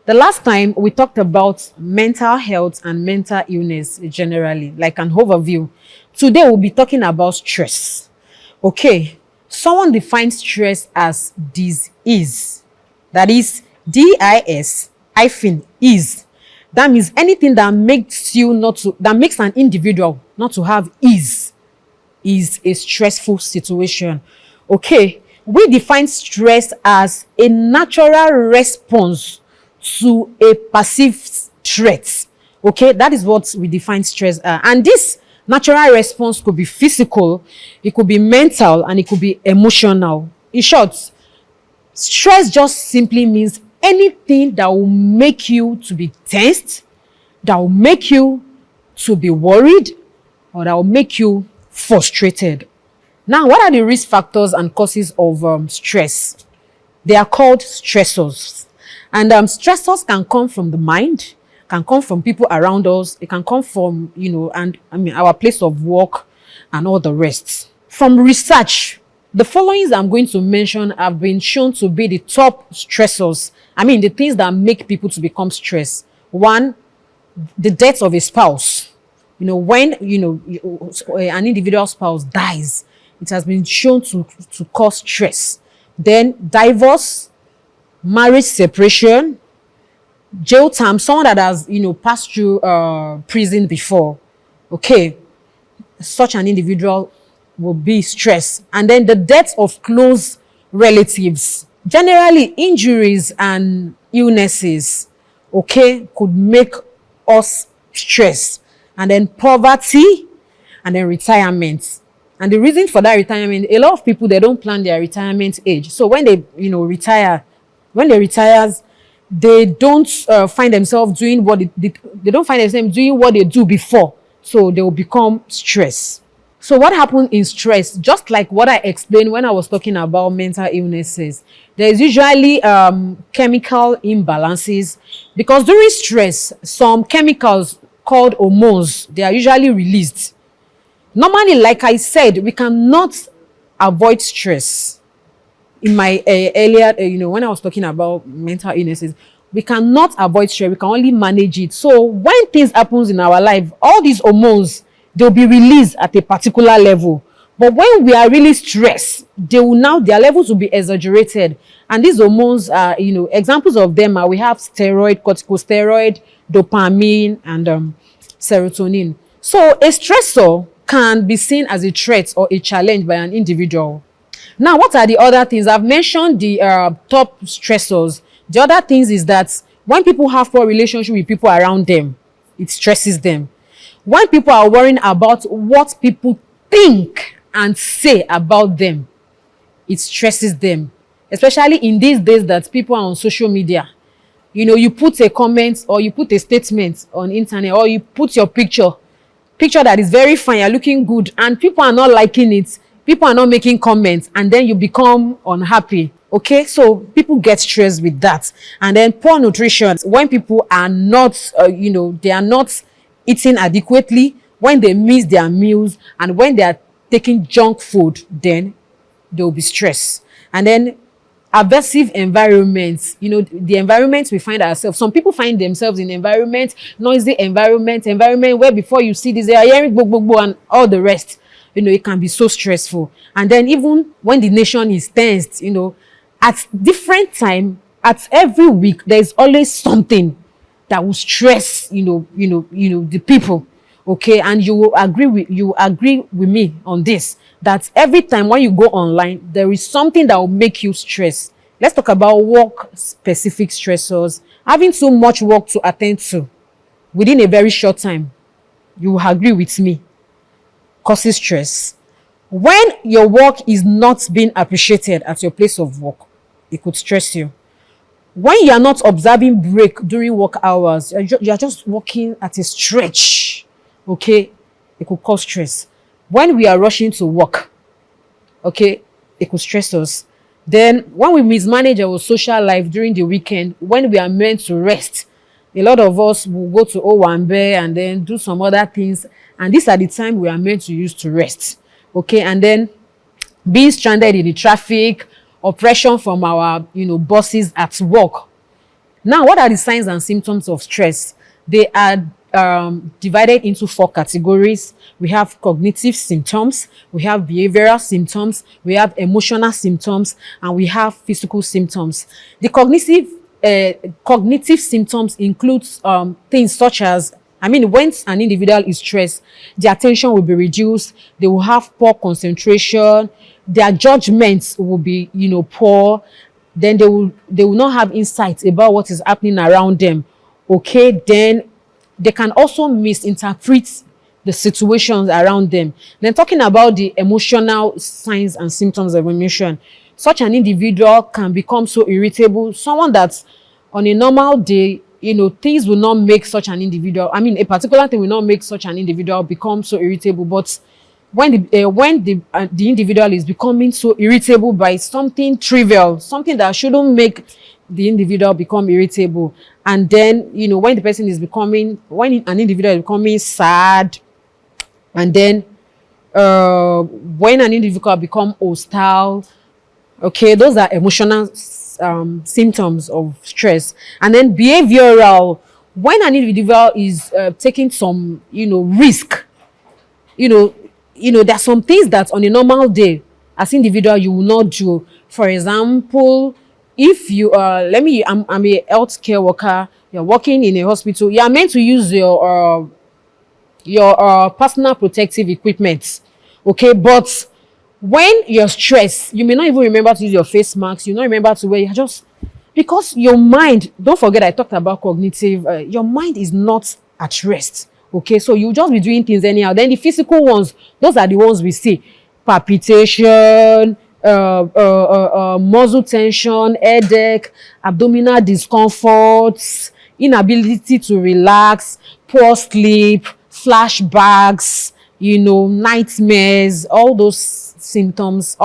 The last time we talked about mental health and mental illness generally, like an overview. Today we'll be talking about stress. Okay, someone defines stress as dis-ease. That is DIS hyphen ease. That means anything that makes an individual not to have ease is a stressful situation. Okay, we define stress as a natural response to a perceived threat. Okay, that is what we define stress as. And this natural response could be physical, it could be mental, and it could be emotional. In short, stress just simply means anything that will make you to be tensed, that will make you to be worried, or that will make you frustrated. Now, what are the risk factors and causes of stress? They are called stressors. And stressors can come from the mind, can come from people around us, it can come from, our place of work and all the rest. From research, the following I'm going to mention have been shown to be the top stressors. The things that make people to become stressed. One, the death of a spouse. When an individual spouse dies, it has been shown to cause stress. Then divorce, marriage separation, jail time, someone that has passed through prison before. Okay, such an individual will be stressed. And then the death of close relatives. Generally, injuries and illnesses, okay, could make us stressed. And then poverty, and then retirement. And the reason for that retirement, a lot of people, they don't plan their retirement age. So when they retire, they don't find themselves doing what they don't find themselves doing what they do before. So they will become stressed. So what happens in stress, just like what I explained when I was talking about mental illnesses, there is usually chemical imbalances, because during stress, some chemicals called hormones, they are usually released. Normally, like I said, we cannot avoid stress. In my earlier, when I was talking about mental illnesses, we cannot avoid stress. We can only manage it. So when things happens in our life, all these hormones, they'll be released at a particular level. But when we are really stressed, their levels will be exaggerated. And these hormones are, examples of them are, we have steroid, corticosteroid, dopamine, and serotonin. So a stressor can be seen as a threat or a challenge by an individual. Now, what are the other things? I've mentioned the top stressors. The other things is that when people have poor relationship with people around them, it stresses them. When people are worrying about what people think and say about them, it stresses them. Especially in these days that people are on social media. You put a comment or you put a statement on internet, or you put your picture that is very fine, you're looking good, and people are not liking it. People are not making comments, and then you become unhappy. Okay, so people get stressed with that. And then poor nutrition, when people are not, they are not eating adequately, when they miss their meals, and when they are taking junk food, then they'll be stressed. And then aversive environments, the environments we find ourselves. Some people find themselves in noisy environment where before you see this, they are hearing bo and all the rest. It can be so stressful. And then even when the nation is tensed, at different time, at every week, there's always something that will stress, the people. Okay, and you will agree with me on this, that every time when you go online, there is something that will make you stress. Let's talk about work-specific stressors. Having too much work to attend to within a very short time, you will agree with me, causes stress. When your work is not being appreciated at your place of work, it could stress you. When you are not observing break during work hours, you are just working at a stretch, okay, it could cause stress. When we are rushing to work, okay, it could stress us. Then when we mismanage our social life during the weekend, when we are meant to rest, a lot of us will go to Owambe and then do some other things, and these are the time we are meant to use to rest. Okay, and then being stranded in the traffic, oppression from our bosses at work. Now, what are the signs and symptoms of stress? They are divided into 4 categories. We have cognitive symptoms, we have behavioral symptoms, we have emotional symptoms, and we have physical symptoms. The cognitive symptoms includes things such as, when an individual is stressed, their attention will be reduced, they will have poor concentration, their judgments will be, poor, then they will not have insight about what is happening around them. Okay, then they can also misinterpret the situations around them. Then talking about the emotional signs and symptoms of emotion, such an individual can become so irritable. Someone that on a normal day, things will not make such an individual, a particular thing will not make such an individual become so irritable. But when the individual is becoming so irritable by something trivial, something that shouldn't make the individual become irritable, and then when an individual is becoming sad, and then when an individual become hostile, okay, those are emotional symptoms of stress. And then behavioral, when an individual is taking some risk, there are some things that on a normal day as individual you will not do. For example, if you I'm a healthcare worker, you're working in a hospital, you are meant to use your personal protective equipment, okay? But when you're stressed, you may not even remember to use your face mask, you not remember to wear, because your mind, don't forget I talked about cognitive, your mind is not at rest, okay? So you just be doing things anyhow. Then the physical ones, those are the ones we see: palpitation, muscle tension, headache, abdominal discomforts, inability to relax, poor sleep, flashbacks, nightmares. All those symptoms,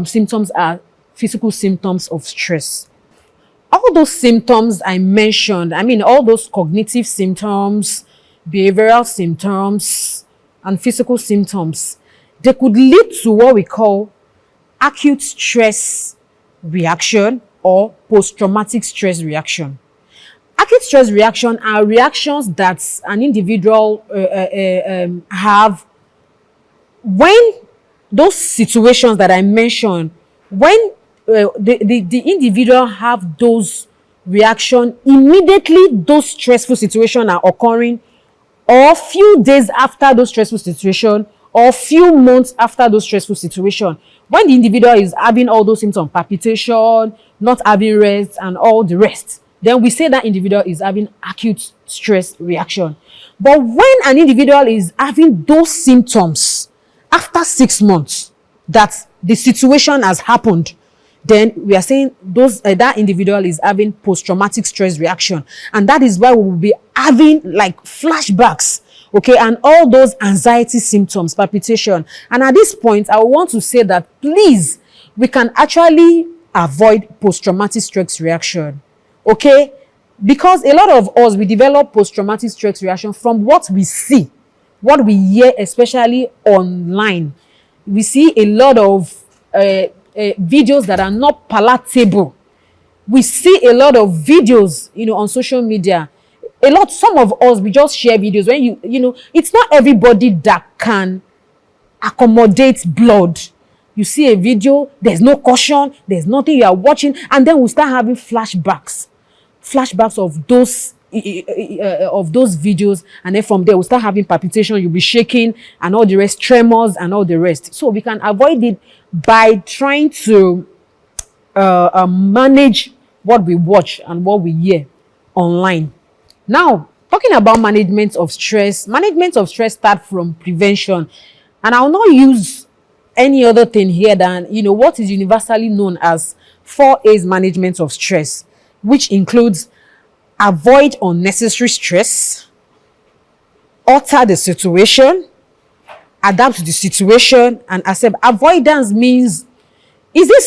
symptoms are physical symptoms of stress. All those symptoms I mentioned, all those cognitive symptoms, behavioral symptoms, and physical symptoms, they could lead to what we call acute stress reaction or post-traumatic stress reaction. Acute stress reaction are reactions that an individual have when those situations that I mentioned, when the individual have those reaction immediately those stressful situations are occurring, or few days after those stressful situation, or few months after those stressful situation, when the individual is having all those symptoms, palpitation, not having rest, and all the rest, then we say that individual is having acute stress reaction. But when an individual is having those symptoms after 6 months that the situation has happened, then we are saying that individual is having post-traumatic stress reaction. And that is why we will be having like flashbacks, okay, and all those anxiety symptoms, palpitation. And at this point, I want to say that please, we can actually avoid post-traumatic stress reaction, okay? Because a lot of us, we develop post-traumatic stress reaction from what we see, what we hear, especially online. We see a lot of videos that are not palatable. We see a lot of videos, on social media. Some of us, we just share videos when it's not everybody that can accommodate blood. You see a video, there's no caution, there's nothing you are watching, and then we start having flashbacks of those videos, and then from there we start having palpitation, you'll be shaking and all the rest, tremors and all the rest. So we can avoid it by trying to manage what we watch and what we hear online. Now, talking about management of stress starts from prevention, and I'll not use any other thing here than what is universally known as 4A's management of stress, which includes avoid unnecessary stress, alter the situation, adapt to the situation, and accept. Avoidance means,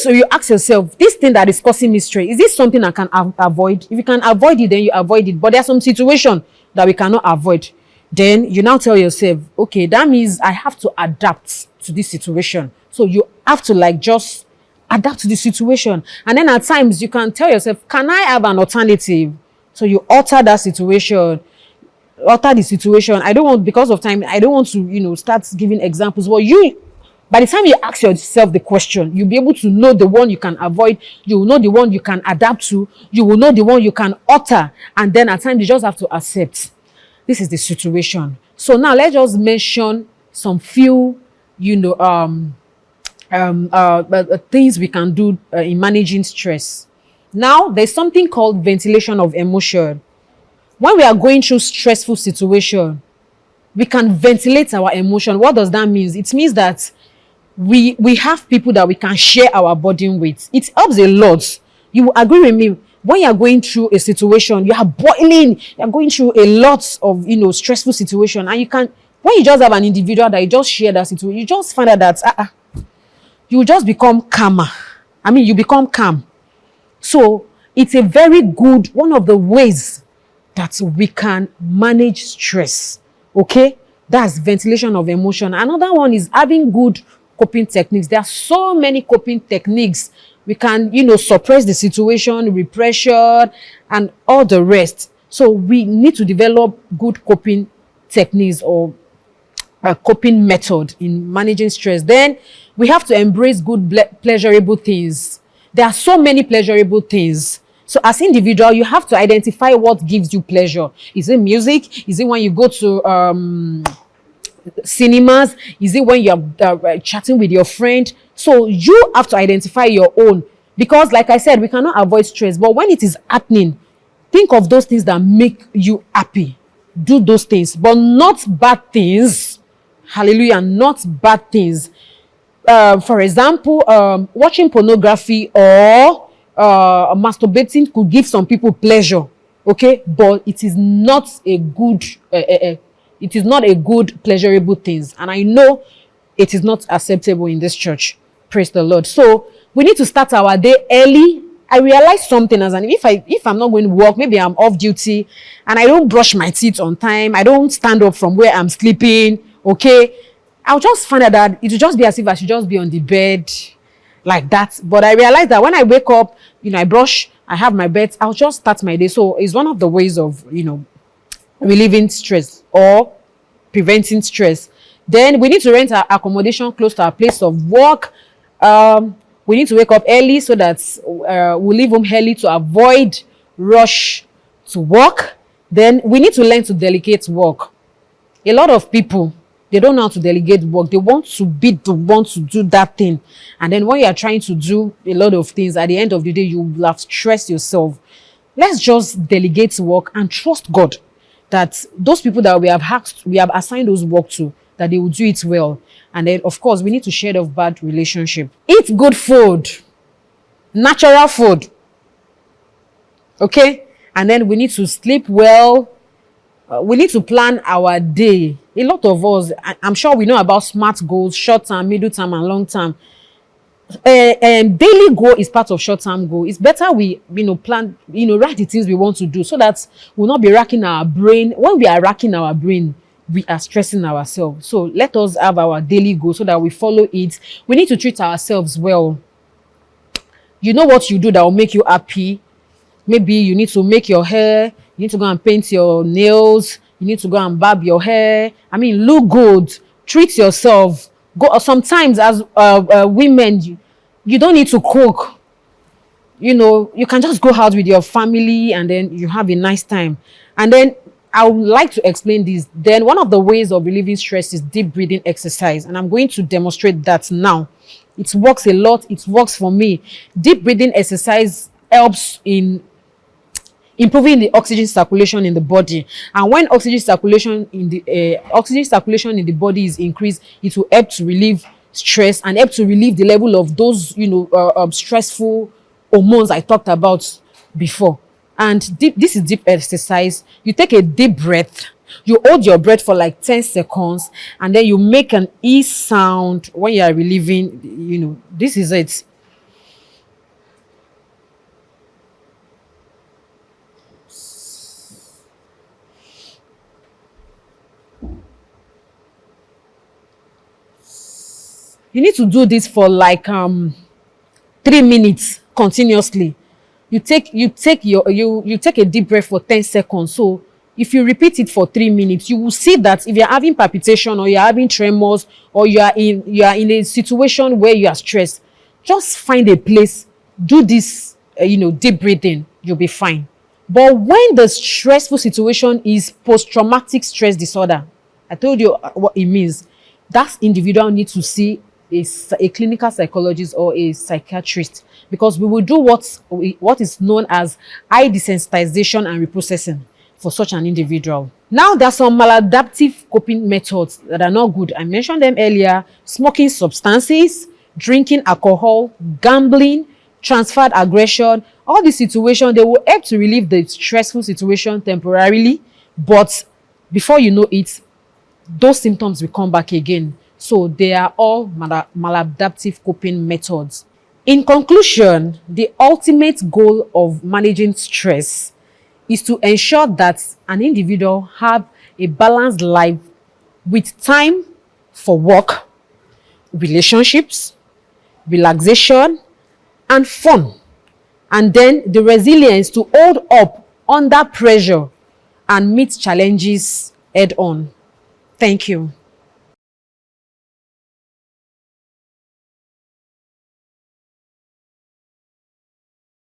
so you ask yourself, this thing that is causing me stress, is this something I can avoid? If you can avoid it, then you avoid it. But there are some situations that we cannot avoid. Then you now tell yourself, okay, that means I have to adapt to this situation. So you have to just adapt to the situation. And then at times you can tell yourself, can I have an alternative? So you alter that situation, alter the situation. I don't want, because of time, I don't want to, start giving examples. But by the time you ask yourself the question, you'll be able to know the one you can avoid. You will know the one you can adapt to. You will know the one you can alter. And then at times you just have to accept. This is the situation. So now let's just mention some few, things we can do in managing stress. Now, there's something called ventilation of emotion. When we are going through stressful situation, we can ventilate our emotion. What does that mean? It means that we have people that we can share our burden with. It helps a lot. You will agree with me. When you are going through a situation, you are boiling, you are going through a lot of stressful situation, and when you just have an individual that you just share that situation, you just find out that you just become calmer. I mean, you become calm. So it's a very good one of the ways that we can manage stress. Okay, that's ventilation of emotion. Another one is having good coping techniques. There are so many coping techniques. We can, suppress the situation, repression, and all the rest. So we need to develop good coping techniques or a coping method in managing stress. Then we have to embrace good pleasurable things. There are so many pleasurable things. So as individual, you have to identify what gives you pleasure. Is it music? Is it when you go to cinemas? Is it when you're chatting with your friend? So you have to identify your own, because like I said, we cannot avoid stress, but when it is happening, think of those things that make you happy. Do those things, but not bad things. Hallelujah, not bad things. For example, watching pornography or masturbating could give some people pleasure, okay, but it is not a good it is not a good pleasurable things, and I know it is not acceptable in this church. Praise the Lord. So we need to start our day early. I realized something, as an if I'm not going to work, maybe I'm off duty and I don't brush my teeth on time, I don't stand up from where I'm sleeping, okay, I'll just find out that it will just be as if I should just be on the bed like that. But I realized that when I wake up, I brush, I have my bed, I'll just start my day. So it's one of the ways of, relieving stress or preventing stress. Then we need to rent our accommodation close to our place of work. We need to wake up early so that we leave home early to avoid rush to work. Then we need to learn to delegate work. A lot of people, they don't know how to delegate work. They want to be the one to do that thing. And then when you are trying to do a lot of things, at the end of the day, you will have stressed yourself. Let's just delegate work and trust God that those people that we have assigned those work to, that they will do it well. And then, of course, we need to shed off bad relationship. Eat good food, natural food. Okay? And then we need to sleep well. We need to plan our day. A lot of us, I'm sure we know about SMART goals, short term, middle term, and long term. Daily goal is part of short-term goal. It's better we plan, write the things we want to do so that we'll not be racking our brain. When we are racking our brain, we are stressing ourselves. So let us have our daily goal so that we follow it. We need to treat ourselves well. You know what you do that will make you happy. Maybe you need to make your hair, you need to go and paint your nails, you need to go and barb your hair. I mean, look good, treat yourself. Go. Sometimes as women, you don't need to cook. You can just go out with your family and then you have a nice time. And then I would like to explain this. Then one of the ways of relieving stress is deep breathing exercise. And I'm going to demonstrate that now. It works a lot. It works for me. Deep breathing exercise helps in improving the oxygen circulation in the body. And when oxygen circulation in the body is increased, it will help to relieve stress and help to relieve the level of those stressful hormones I talked about before. And this is deep exercise. You take a deep breath, you hold your breath for like 10 seconds, and then you make an E sound when you are relieving. This is it. You need to do this for like 3 minutes continuously. You take a deep breath for 10 seconds. So if you repeat it for 3 minutes, you will see that if you're having palpitation or you're having tremors or you are in a situation where you are stressed, just find a place, do this deep breathing, you'll be fine. But when the stressful situation is post-traumatic stress disorder, I told you what it means. That individual needs to see a clinical psychologist or a psychiatrist, because we will do what is known as eye desensitization and reprocessing for such an individual. Now, there are some maladaptive coping methods that are not good. I mentioned them earlier: smoking substances, drinking alcohol, gambling, transferred aggression. All these situations, they will help to relieve the stressful situation temporarily, but before you know it, those symptoms will come back again. So they are all maladaptive coping methods. In conclusion, the ultimate goal of managing stress is to ensure that an individual have a balanced life with time for work, relationships, relaxation, and fun. And then the resilience to hold up under pressure and meet challenges head on. Thank you.